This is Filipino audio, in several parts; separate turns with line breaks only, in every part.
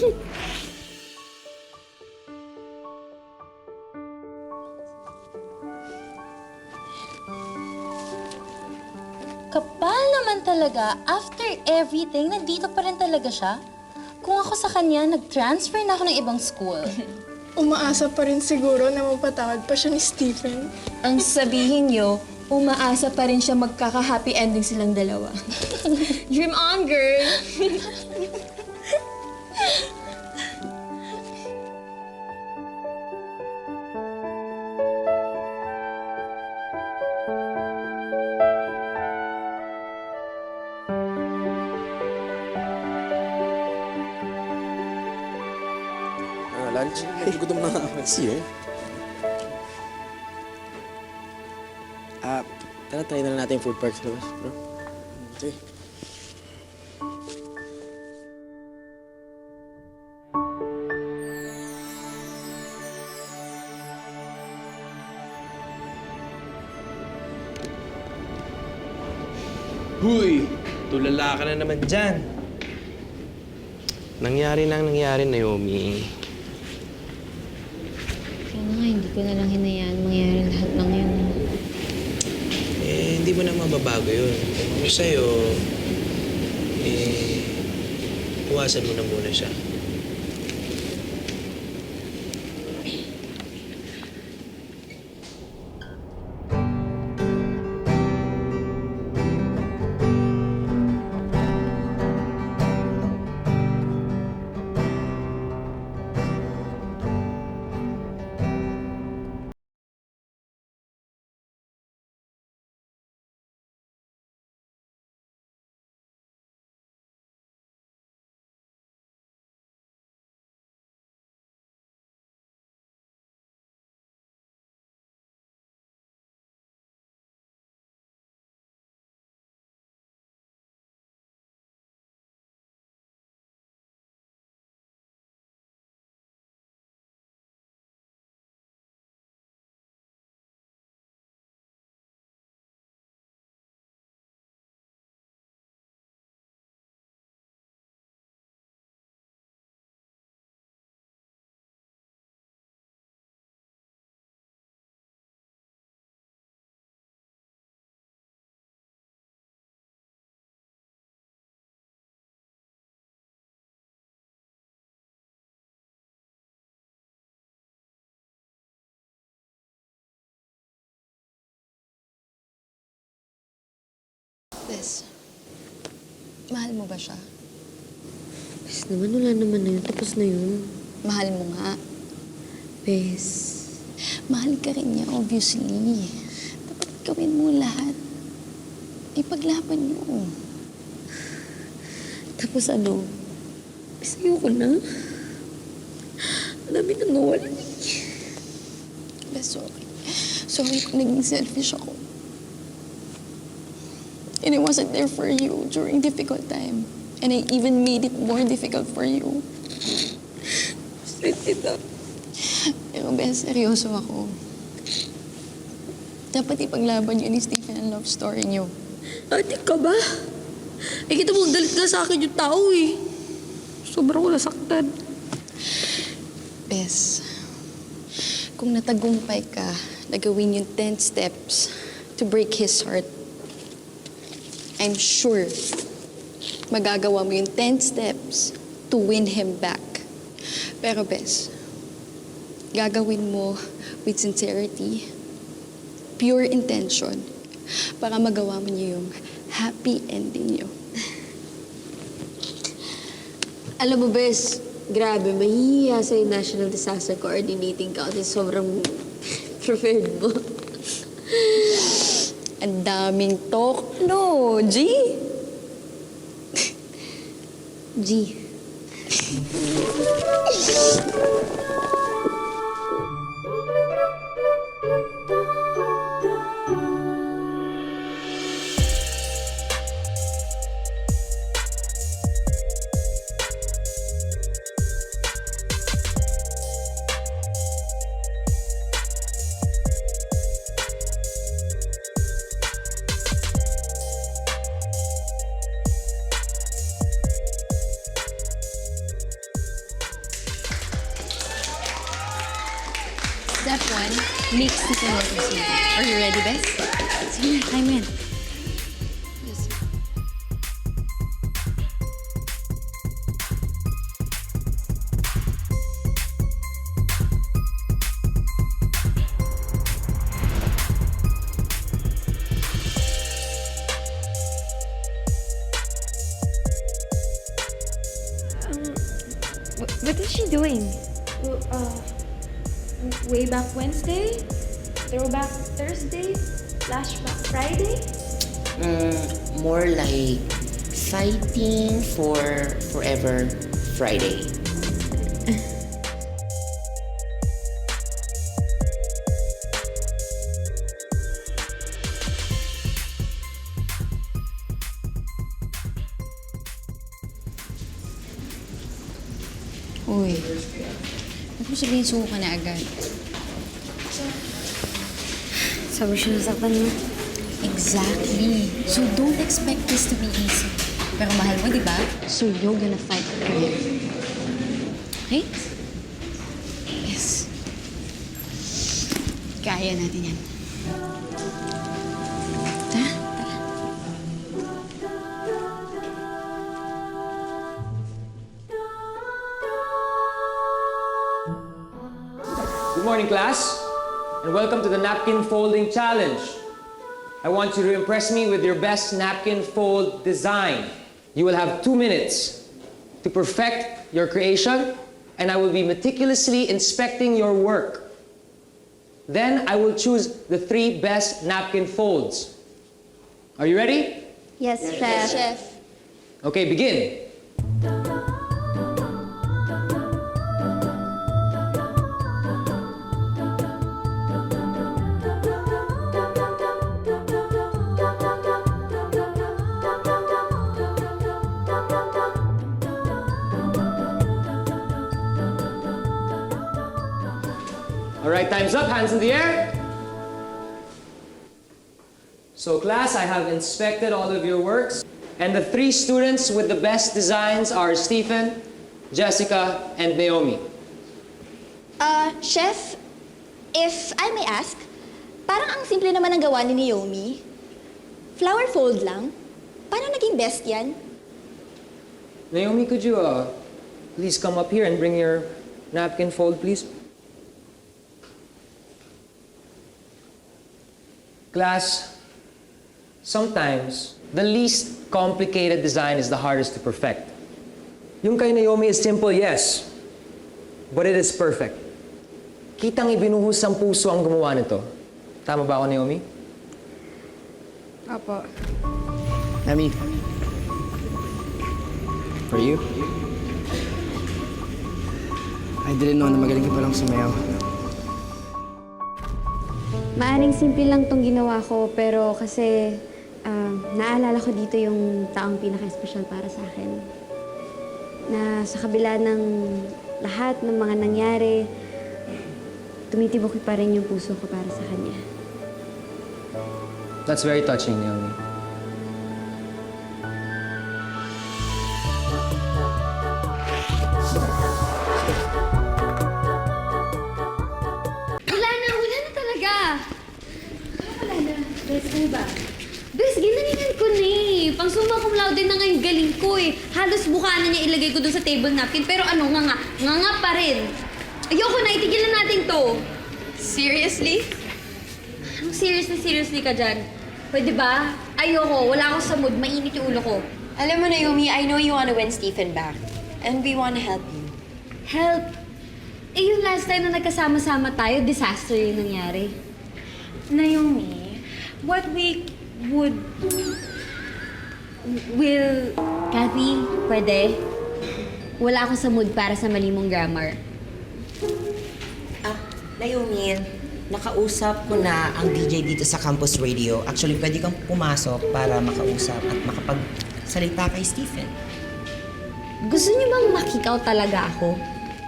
Kapal naman talaga. After everything, nandito pa rin talaga siya. Kung ako sa kanya, nag-transfer na ako ng ibang school.
Umaasa pa rin siguro na mapatawad pa siya ni Stephen.
Ang sabihin niyo, umaasa pa rin siya magkaka-happy ending silang dalawa. Dream on, girl!
Lunch? Gutom na nga ako. Siyo? Tara, try na lang natin yung food parks labas, bro. Okay.
Huy! Tulala ka na naman dyan. Nangyari, Naomi.
Sana nga, hindi ko na lang hinayaan mangyari lahat ng yun.
Hindi mo na mababago yun. Kung sa'yo, iwasan mo na muna siya.
Bes, mahal mo ba siya?
Bes naman, wala naman na yun. Tapos na yun.
Mahal mo nga.
Bes.
Mahal ka rin niya, obviously. Dapat gawin mo lahat. Ipaglaban niyo.
Tapos ano? Bes, ayoko na. Ang dami nang nawala.
Bes, sorry. Sorry kung naging selfish ako. And I wasn't there for you during difficult time. And I even made it more difficult for you.
Straight up.
Pero Bes, seryoso ako. Dapat ipaglaban yun ni Stephen ang love story niyo.
Ate ka ba? Eh, kita mo, galit ka sa akin yung tao eh. Sobrang ko nasaktan.
Bes, kung natagumpay ka na gawin yung 10 steps to break his heart, I'm sure magagawa mo yung 10 steps to win him back. Pero Bes, gagawin mo with sincerity, pure intention, para magawa mo niyo yung happy ending niyo.
Alam mo, Bes, grabe, mahihiya sa National Disaster Coordinating Council. Sobrang prepared mo.
Ang daming talk, no, G?
G.
Step 1, make Stephen welcome smoothie. Are you ready, Bes? Sige na, time in. Yes.
What is she doing? Way back Wednesday? Throwback Thursday? Flashback Friday?
More like fighting for forever Friday.
Uy, ba't mo sabihin suko ka na agad?
Sabi siya nasaktan mo.
Exactly. So don't expect this to be easy. Pero mahal mo, di ba? So you're gonna fight for him. Okay? Yes. Kaya natin yan. Tara, tara.
Good morning, class, and welcome to the Napkin Folding Challenge. I want you to impress me with your best napkin fold design. You will have 2 minutes to perfect your creation, and I will be meticulously inspecting your work. Then I will choose the 3 best napkin folds. Are you ready?
Yes, Chef.
Chef.
Okay, begin. All right, time's up. Hands in the air. So, class, I have inspected all of your works. And the 3 students with the best designs are Stephen, Jessica, and Naomi.
Chef, if I may ask, parang ang simple naman ang gawa ni Naomi. Flower fold lang. Paano naging best yan?
Naomi, could you please come up here and bring your napkin fold, please? Class, sometimes the least complicated design is the hardest to perfect. Yung kay Naomi is simple, yes, but it is perfect. Kitang ibinuhos ang puso ang gumawa nito. Tama ba ako, Naomi?
Apo.
Nami. For you? I didn't know na magaling ka palang sumayaw.
Maaring simple lang tong ginawa ko, pero kasi naalala ko dito yung taong pinaka-espesyal para sa akin. Na sa kabila ng lahat ng mga nangyari, tumitibok pa rin yung puso ko para sa kanya.
That's very touching, Naomi.
Wala na talaga. Wala na. Bes, ano ba? Bes, ginalingan ko na eh. Pang summa cum laude na nga yung galing ko eh. Halos mukha na niya ilagay ko dun sa table napkin. Pero ano, nga pa rin. Ayoko na, itigilan natin to.
Seriously?
Anong seriously ka dyan? Pwede ba? Ayoko, wala ako sa mood. Mainit yung ulo ko.
Alam mo, Naomi, I know you wanna win Stephen back. And we wanna help you.
Help! Eh, yung last time na nagkasama-sama tayo, disaster yung nangyari.
Naomi, what we would...
Will... Kathy, pwede? Wala ako sa mood para sa mali mong grammar.
Naomi, nakausap ko na ang DJ dito sa campus radio. Actually, pwede kang pumasok para makausap at makapagsalita kay Stephen.
Gusto niyo bang ma-kick out talaga ako?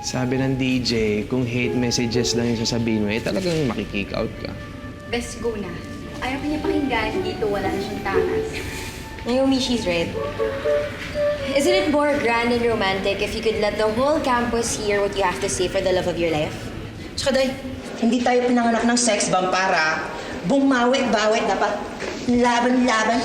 Sabi ng DJ, kung hate messages lang yung sasabihin mo, eh talagang makikick out ka.
Best go na. Ayaw pa niya pakinggan, dito wala na siyang takas.
Naomi, she's right. Isn't it more grand and romantic if you could let the whole campus hear what you have to say for the love of your life?
Tsaka dahil hindi tayo pinanganak ng sex bomb para bumawi-bawi, dapat laban-laban.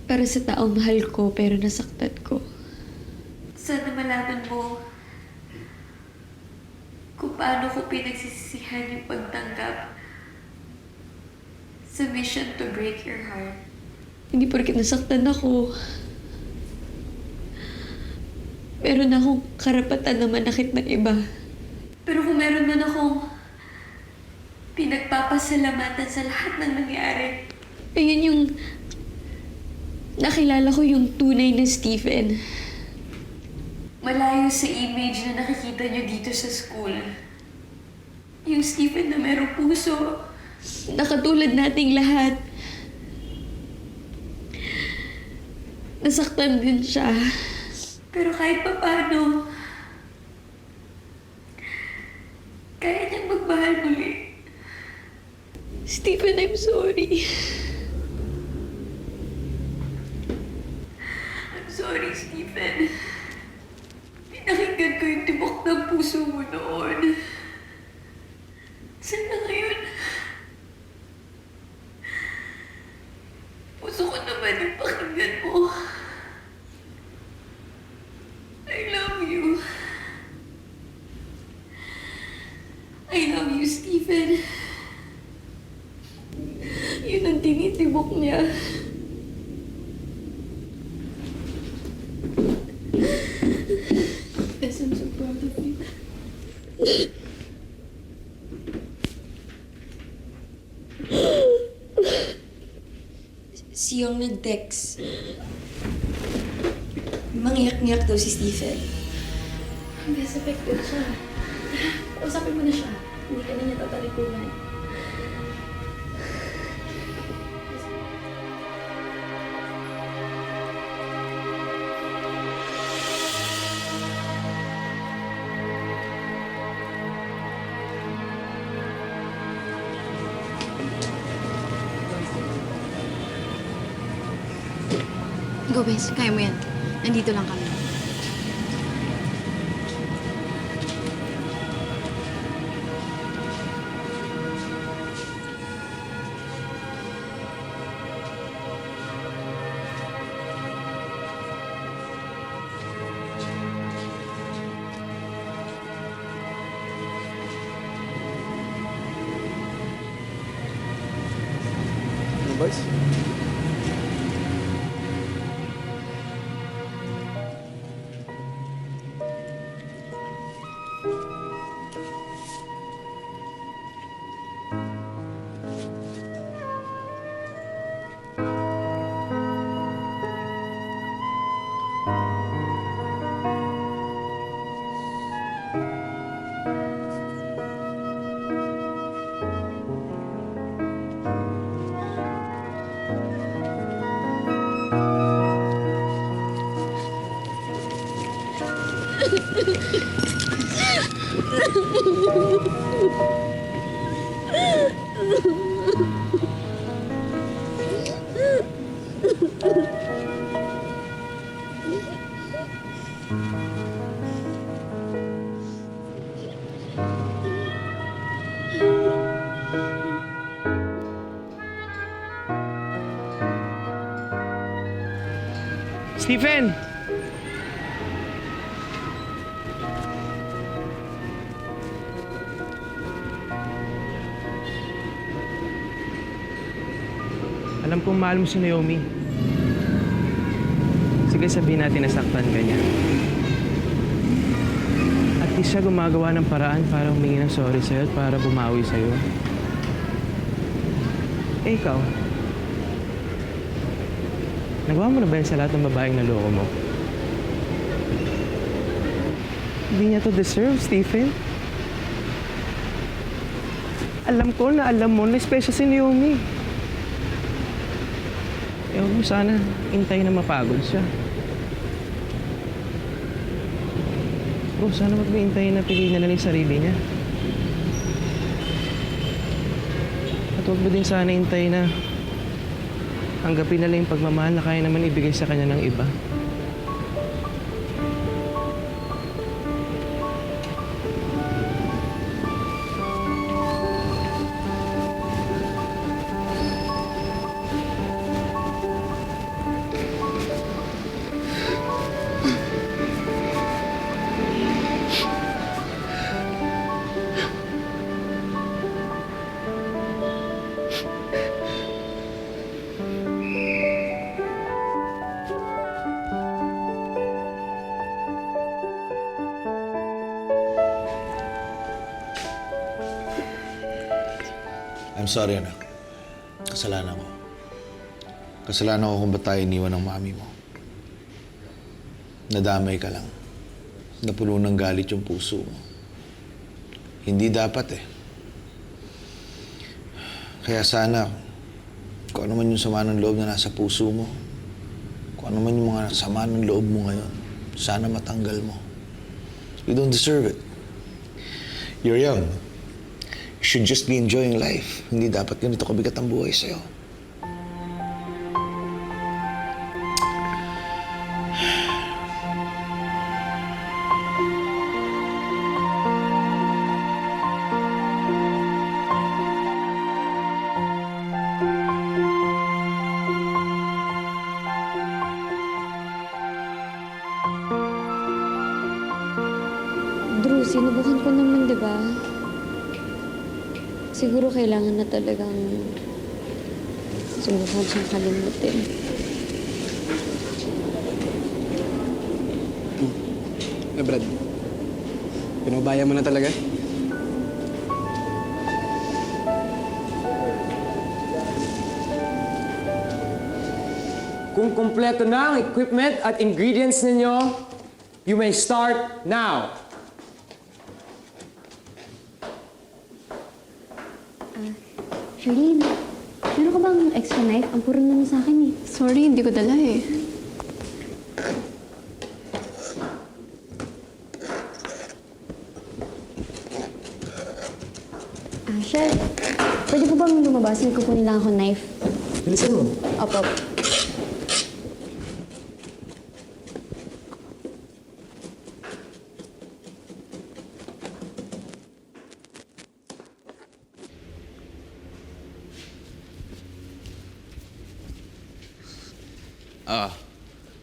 Para sa taong mahal ko pero nasaktan ko.
Sana malaman mo kung paano ko pinagsisisihan yung pagtanggap sa mission to break your heart.
Hindi porket nasaktan ako. Meron akong karapatan na manakit ng iba.
Pero kung meron man akong pinagpapasalamatan sa lahat ng nangyari,
Ayun yung nakilala ko yung tunay na Stephen.
malayo sa image na nakikita niyo dito sa school. Yung Stephen na merong puso.
Nakatulad nating lahat. Nasaktan din siya.
Pero kahit pa paano, kaya niyang magmahal muli.
Stephen, I'm sorry.
I'm sorry, Stephen. Pinakinggan ko yung tibok ng puso mo noon. Sana ngayon, puso ko naman yung pakinggan mo. I love you. I love you, Stephen. Yun ang tinitibok niya. Yes, I'm so proud of you.
Si Yung nag-text. Mangiyak-ngiyak daw si Stephen.
Yes, affected siya. Usapin mo na siya. Hindi ka na niya tatalikuran.
Go, Bes. Kaya mo yan. Nandito lang kami.
Ano, boys?
Stephen! Alam kong mahal mo si Naomi. Sige, sabihin natin nasaktan ka niya. At di siya gumagawa ng paraan para humingi ng sorry sa'yo at para bumawi sa'yo. Eh, ikaw? Nagawa mo na ba yan sa lahat ng babaeng naloko mo? Hindi niya to deserve, Stephen. Alam ko na alam mo na special si Naomi. Ewan mo sana, hintay na mapagod siya. Bro, sana wag mo hintayin na piliin na lang yung sarili niya. At wag mo din sana hintayin na tanggapin na lang yung pagmamahal na kaya naman ibigay sa kanya ng iba.
I'm sorry, anak. Kasalanan ko. Kasalanan ko kung ba't tayo iniwan ng mami mo. Nadamay ka lang. Napuno ng galit yung puso mo. Hindi dapat eh. Kaya sana, kung ano man yung sama ng loob na nasa puso mo, kung ano man yung mga sama ng loob mo ngayon, sana matanggal mo. You don't deserve it. You're young. You should just be enjoying life. Hindi dapat ganito kabigat ang buhay sa'yo.
Drew, sinubukan ko naman, di ba? Siguro kailangan na talagang subukan siyang kalimutin.
Brad, pinubaya mo na talaga?
Kung kumpleto na ang equipment at ingredients ninyo, you may start now.
Charlene, meron ka bang extra knife? Ang puro naman sa akin eh.
Sorry, hindi ko dala eh.
Chef, pwede po bang lumabas? May kukunin lang ako knife.
Bilisan mo.
Opo.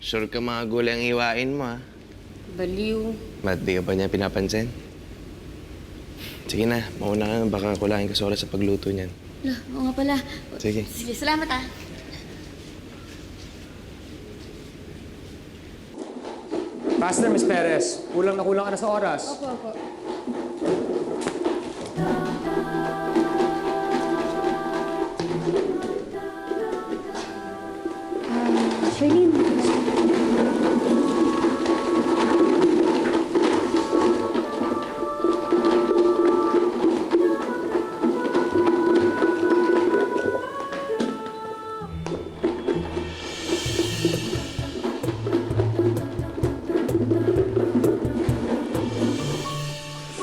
Sure ka mga gulay ang hiwain mo, ha?
Baliw.
Ba't di ka pa niya pinapansin? Sige na, mauna ka. Baka kulangin ka sa oras sa pagluto niyan.
Oo nga pala.
Sige.
Sige, salamat ah.
Faster, Miss Perez. Kulang na kulang ka na sa oras.
Opo.
Charlene,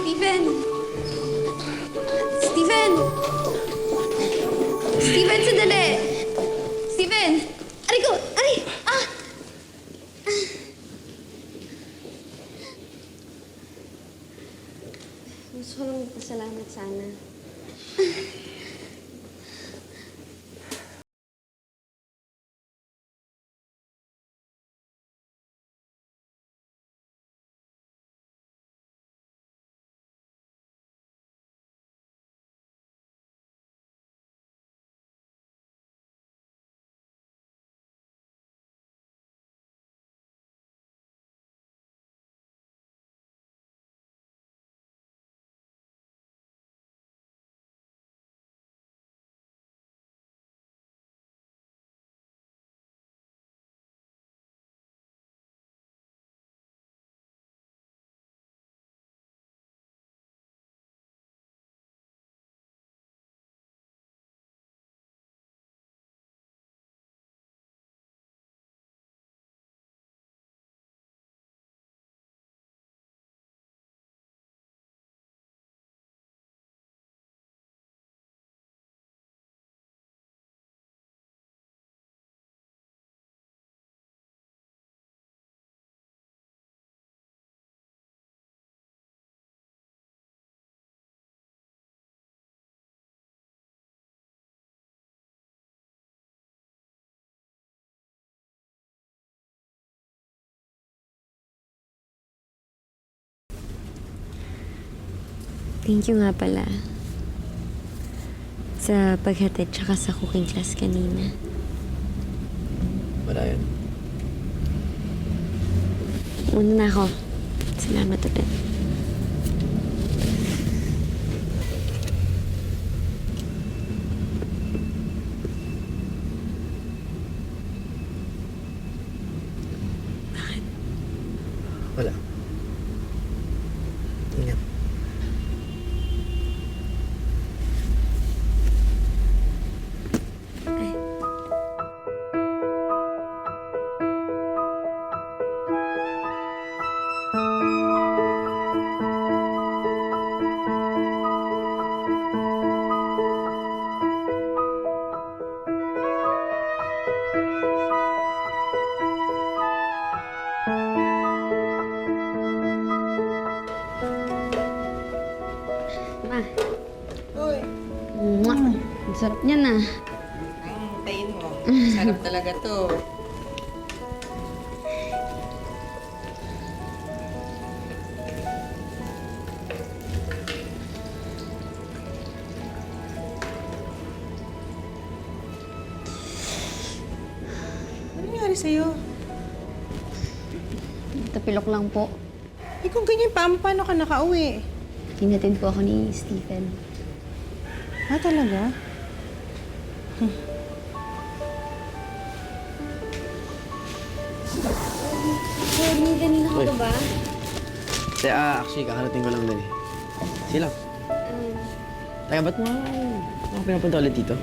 Steven! Steven! Steven, sandali! Steven! Aray ko! Aray! Ah!
gusto ko lang magpasalamat sana. Thank you nga pala. Sa paghatid tsaka sa cooking class kanina.
Wala yun.
Una na ako. Salamat ulit.
Wala. Ingat.
Ma. Mwah. Ang sarap niyan ah.
Tayin mo. Sarap talaga to.
Ano nangyari sa'yo?
Tapilok lang po.
Eh kung ganyan pa, paano ka nakauwi?
Hinatid po ako ni Stephen.
Ah, talaga?
Sorry, kanina ka pa ba?
Actually, kakarating ko lang din eh. Sila. Teka, ba't mo ako pinapunta ulit dito?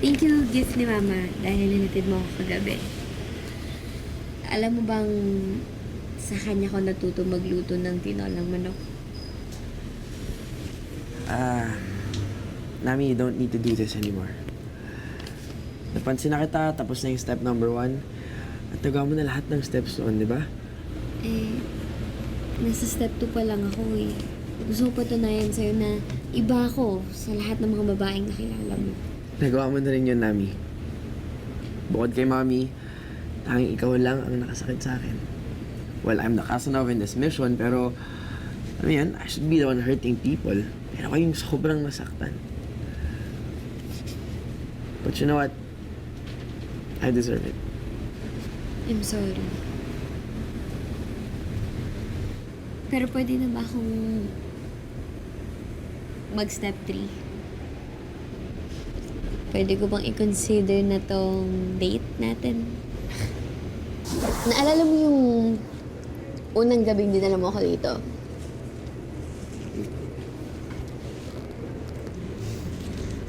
Thank you, gift ni Mama, dahil hinatid mo ako kagabi. Alam mo bang sa kanya ko natuto magluto ng tinolang manok?
Nami, you don't need to do this anymore. Napansin na kita, tapos na yung step number 1. At nagawa mo na lahat ng steps doon, di ba?
Eh, nasa step 2 pa lang ako eh. Gusto ko patunayan sa'yo na iba ako sa lahat ng mga babaeng nakilala mo.
Nagawa mo na rin yun, Nami. Bukod kay Mami, tanging ikaw lang ang nakasakit sa akin. Well, I'm the Casanova in this mission, pero ano yan, I should be the one hurting people. Pero ako yung sobrang nasaktan. But you know what? I deserve it.
I'm sorry. Pero pwede na ba akong mag-step 3? Pwede ko bang i-consider na tong date natin? Naalala mo yung unang gabing dinala mo ako dito?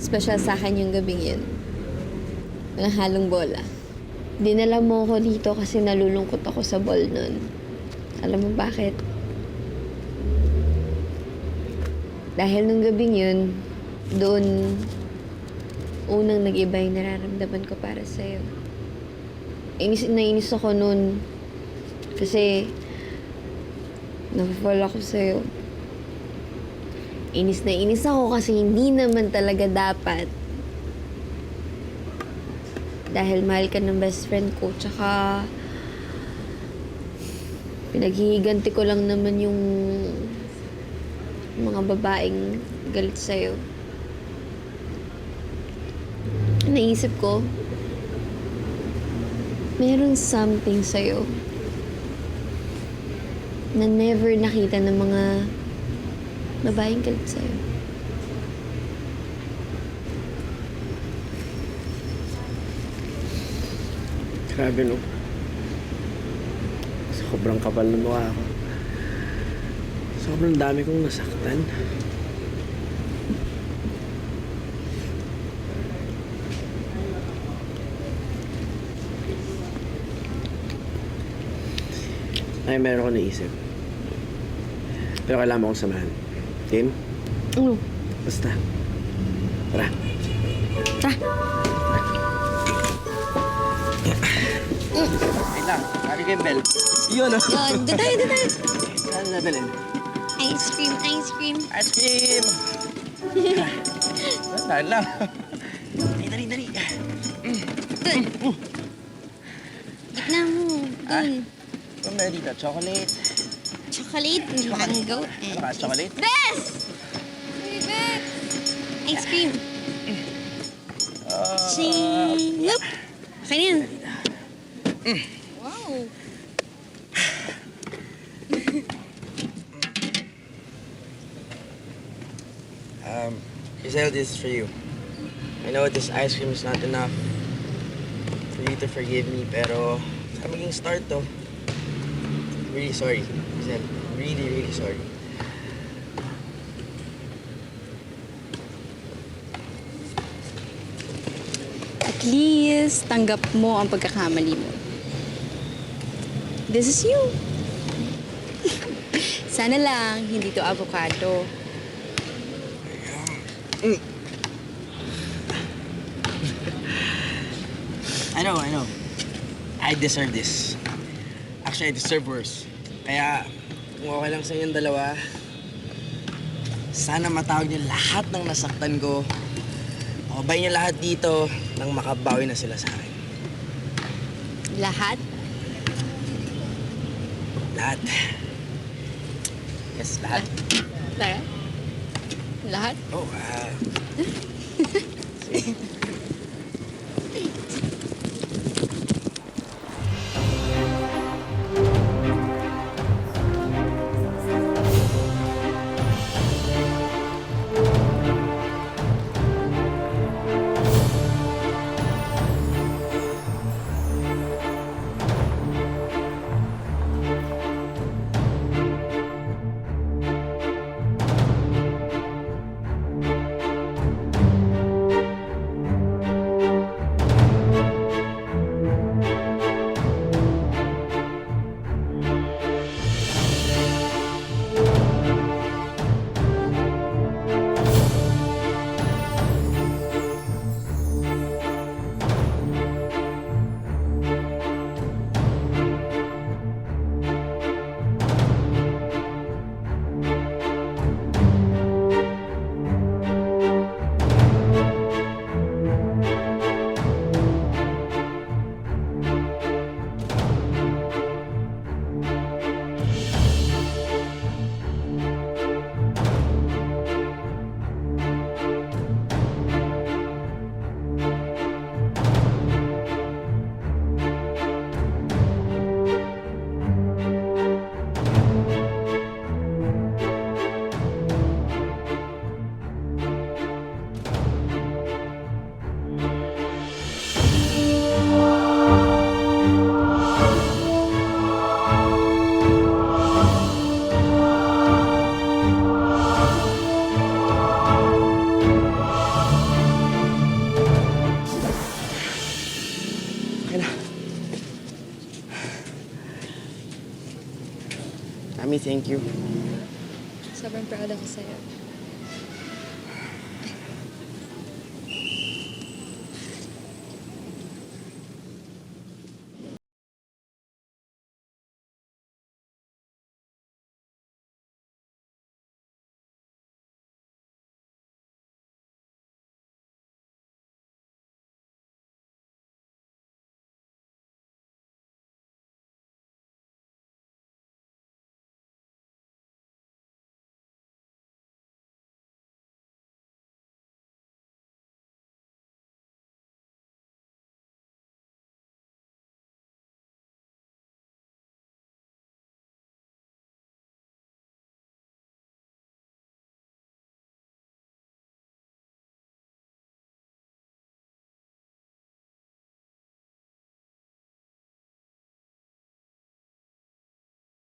Special sa akin yung gabing yun. Walang halong bola. Dinala mo ako dito kasi nalulungkot ako sa ball nun. Alam mo bakit? Dahil nung gabing yun, doon unang nag-iba yung nararamdaman ko para sa'yo. Nainis ako nun kasi na-fall ako sa'yo. Inis na inis ako kasi hindi naman talaga dapat. Dahil mahal ka ng best friend ko, tsaka pinaghihiganti ko lang naman yung mga babaeng galit sa'yo. Naisip ko, meron something sa'yo na never nakita ng mga babaeng galit sa'yo.
Grabe, no? Sobrang kapal ng mukha ko. Sobrang dami kong nasaktan. Ay, meron ko naisip. Pero kailangan mo akong samahan. Game?
Ano?
Basta. Tara.
Tara!
Wait lang. Sabi kay Bel. Yun, no?
Yun, doon tayo, doon tayo.
Saan nabilin?
Ice cream, ice cream.
Ice cream! Dahil lang. Dali, dali.
Doon. Gitna mo. Doon.
Ito meron dito. Chocolate.
chocolate, mango, and
Ano ka, chocolate?
Bes! Hey, Bes! Ice cream. Look! Okay na yan. Wow.
Giselle, this is for you. I know this ice cream is not enough for you to forgive me, pero sa maging start to. I'm really sorry, Giselle. Really, really sorry.
At least, tanggap mo ang pagkakamali mo. This is you. Sana lang, hindi to avocado.
I know. I deserve this. Actually, I deserve worse. Kaya, kung okay lang sa inyong dalawa, sana matawag niyo lahat ng nasaktan ko. Makabay niyo lahat dito nang makabawi na sila sa akin.
Lahat?
Lahat. Yes, lahat.
Lahat? Lahat?
Oh, Mami, thank you.
Sobrang proud ako sa'yo.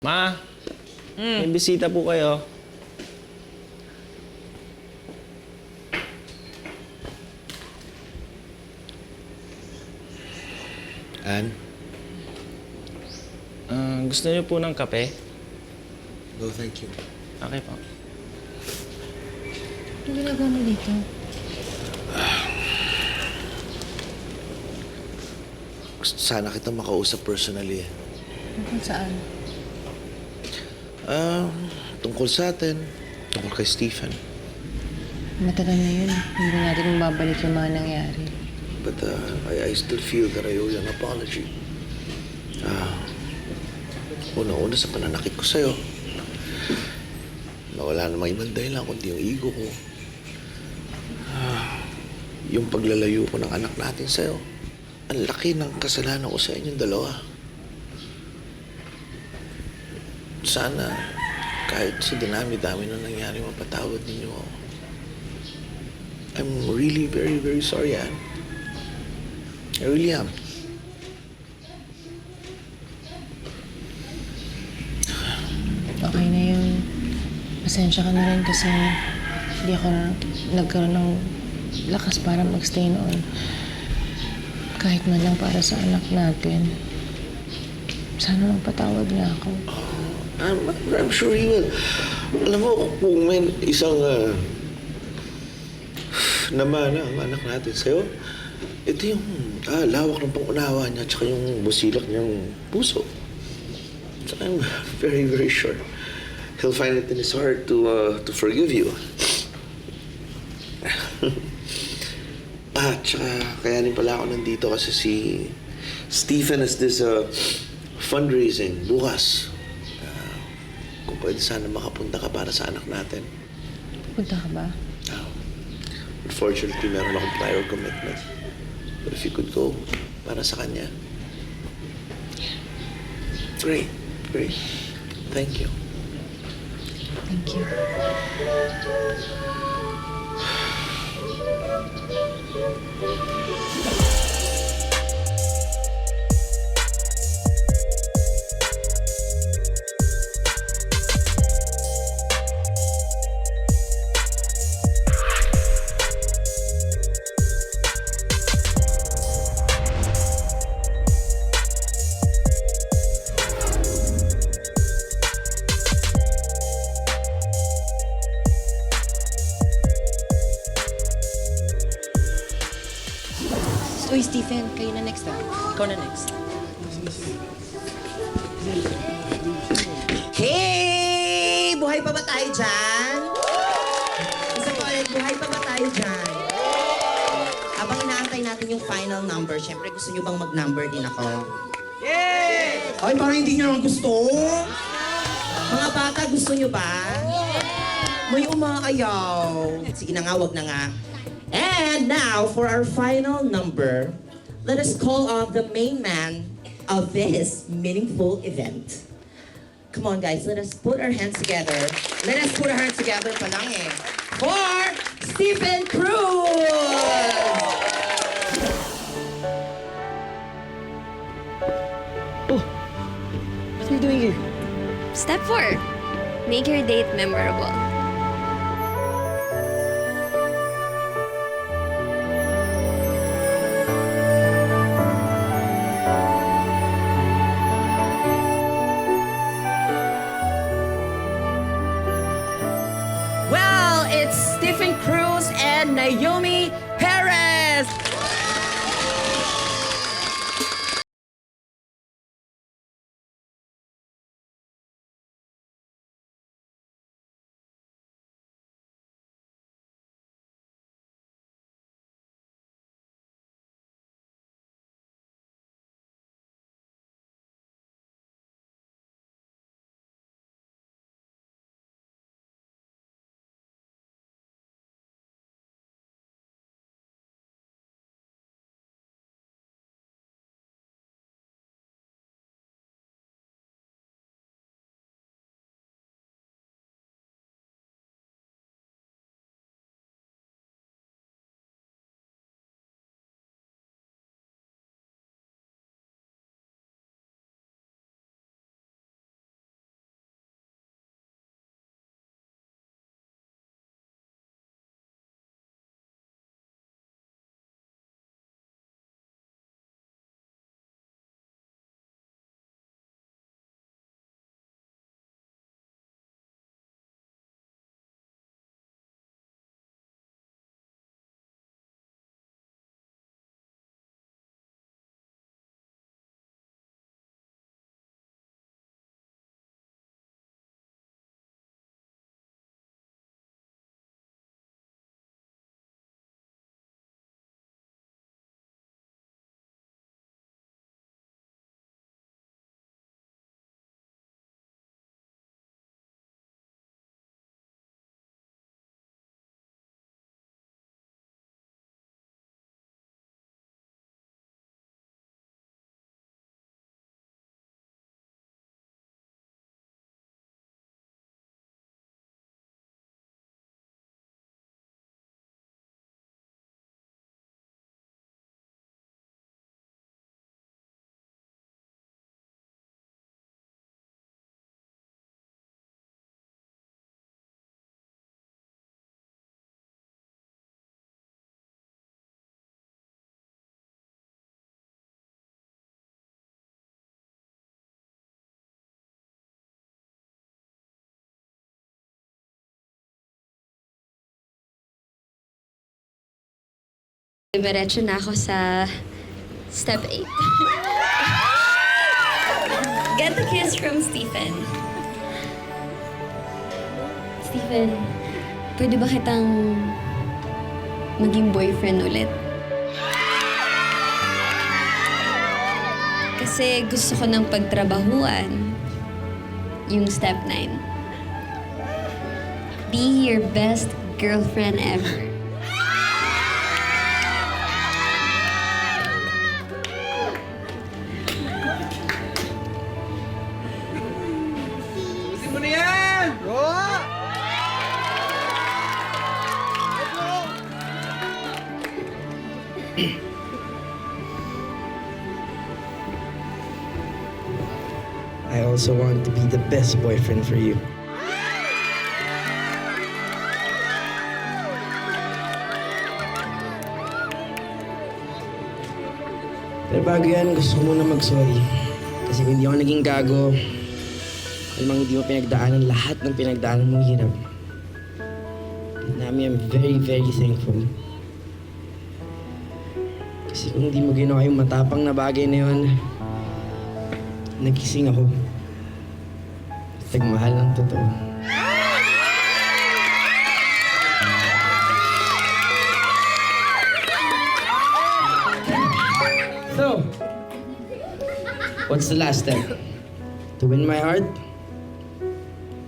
Ma, may bisita po kayo.
Ann,
Gusto niyo po ng kape?
no thank you.
Okay po.
Ano ginagawa mo dito?
Gusto sana kita makausap personally.
Tungkol saan?
Tungkol sa atin, tungkol kay Stephen.
Matagal na yun. Hindi natin mababalik yung mga nangyari.
But I still feel that I owe you an apology. Una-una sa pananakit ko sa'yo. na wala namang ibang dahilan kundi yung ego ko. Yung paglalayo ko ng anak natin sa'yo. Ang laki ng kasalanan ko sa inyong dalawa. Sana, kahit sa dinami-dami na nangyari, mapatawad ninyo ako. I'm really very, very sorry, Ann. I really am.
Okay na yun. Pasensya ka na rin kasi hindi ako nagkaroon ng lakas para magstay noon. Kahit man lang para sa anak natin. Sana magpatawad na ako.
I'm sure he will. Alam mo, kung may isang namana ang anak natin sa'yo, ito yung lawak ng pangunawa niya at yung busilak niyang puso. So I'm very, very sure he'll find it in his heart to forgive you. Tsaka kaya rin pala ako nandito kasi si Stephen has this fundraising bukas. Kung pwede sana makapunta ka para sa anak natin.
Punta ka ba?
Unfortunately, meron akong prior commitment. But if you could go para sa kanya. Great, great. Thank you.
Thank you.
Uy, Stephen, kayo na next ah. Ikaw na next.
Hey! Buhay pa ba tayo dyan? Isa po ulit, buhay pa ba tayo dyan? Habang inaantay natin yung final number, syempre gusto nyo bang mag-number din ako? Yay! Ay, parang hindi nyo naman gusto. Mga bata, gusto nyo ba? May umaayaw. Sige na nga, wag na nga. And now, for our final number, let us call on the main man of this meaningful event. Come on, guys, let us put our hands together. Let us put our hands together pa lang eh. For Stephen Cruz!
What are you doing here?
Step 4. Make your date memorable.
Well, it's Stephen Cruz and Naomi Perez.
Diretso na ako sa step 8. Get a kiss from Stephen. Stephen, pwede ba kitang maging boyfriend ulit? Kasi gusto ko ng pagtrabahuan yung step 9. Be your best girlfriend ever.
I also want to be the best boyfriend for you. Pero bago yan, gusto ko muna mag-sorry. Kasi kung hindi ako naging gago, alamang hindi mo pinagdaanan lahat ng pinagdaanan mong hirap. Nami, I'm very, very thankful. Kasi kung hindi mo ginawa yung matapang na bagay na yun, nagising ako. Nagmahal ng totoo. So, what's the last step? To win my heart?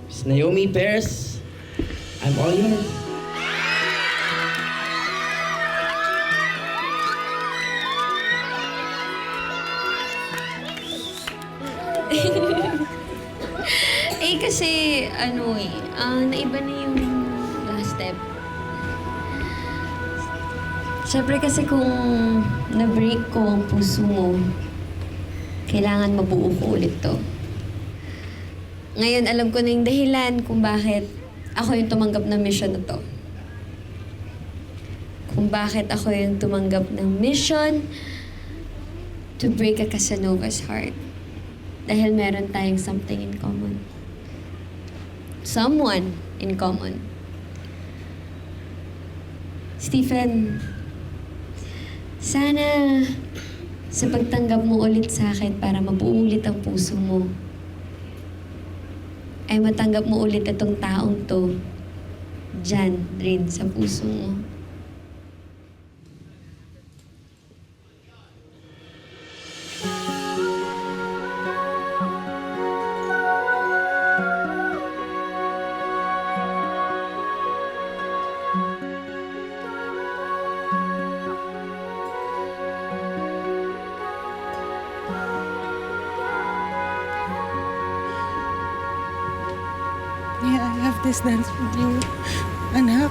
Miss Naomi Perez, I'm all yours.
Kasi, naiba na yung last step. Siyempre kasi kung na-break ko ang puso mo, kailangan mabuo ko ulit to. Ngayon, alam ko na yung dahilan kung bakit ako yung tumanggap ng mission na to. Kung bakit ako yung tumanggap ng mission to break a Casanova's heart. Dahil meron tayong something in common. Someone in common. Stephen, sana sa pagtanggap mo ulit sa akin para mabuo ulit ang puso mo, ay matanggap mo ulit itong taong to dyan rin sa puso mo.
May I have this dance with you, anak?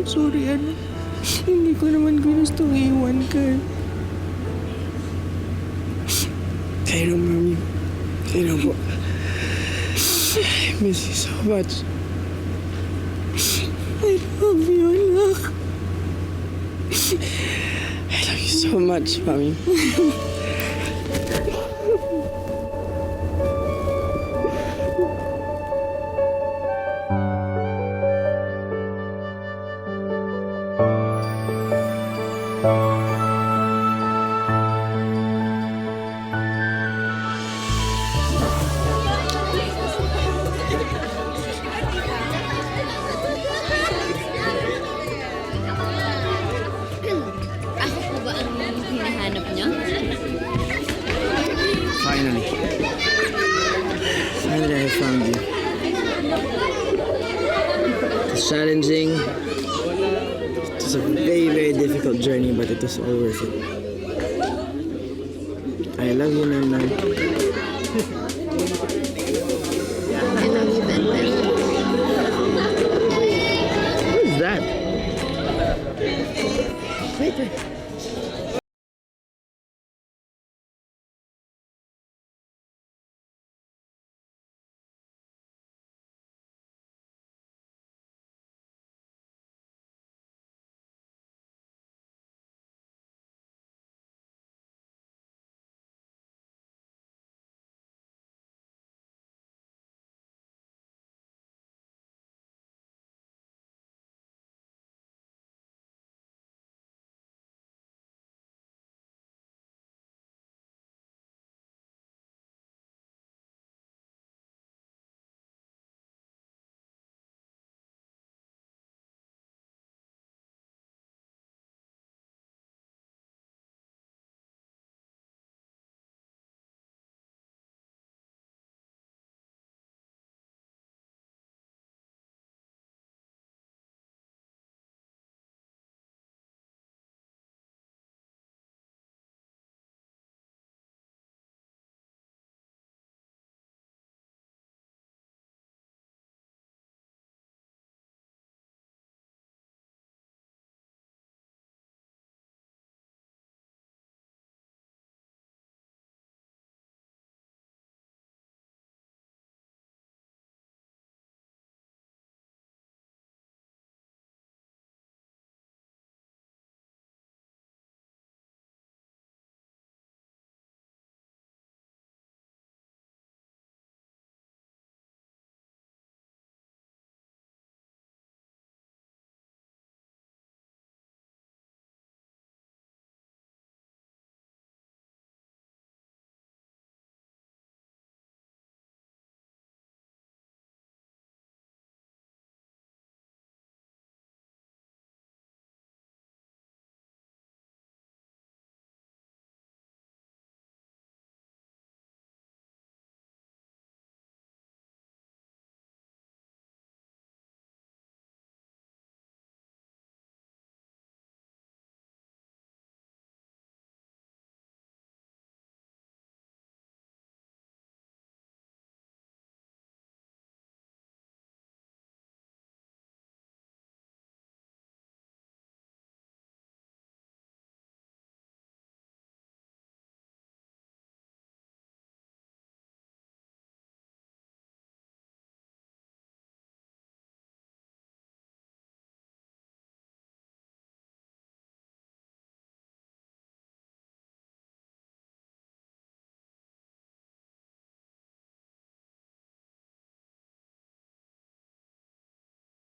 Sorry, anak. Hindi ko naman gustong iwan ka.
I know, Mommy. I know. I miss you so much.
I love you, anak.
I love you so much, Mommy.
found you. It's challenging. It was a very, very difficult journey, but it was all worth it. I love you, Nana.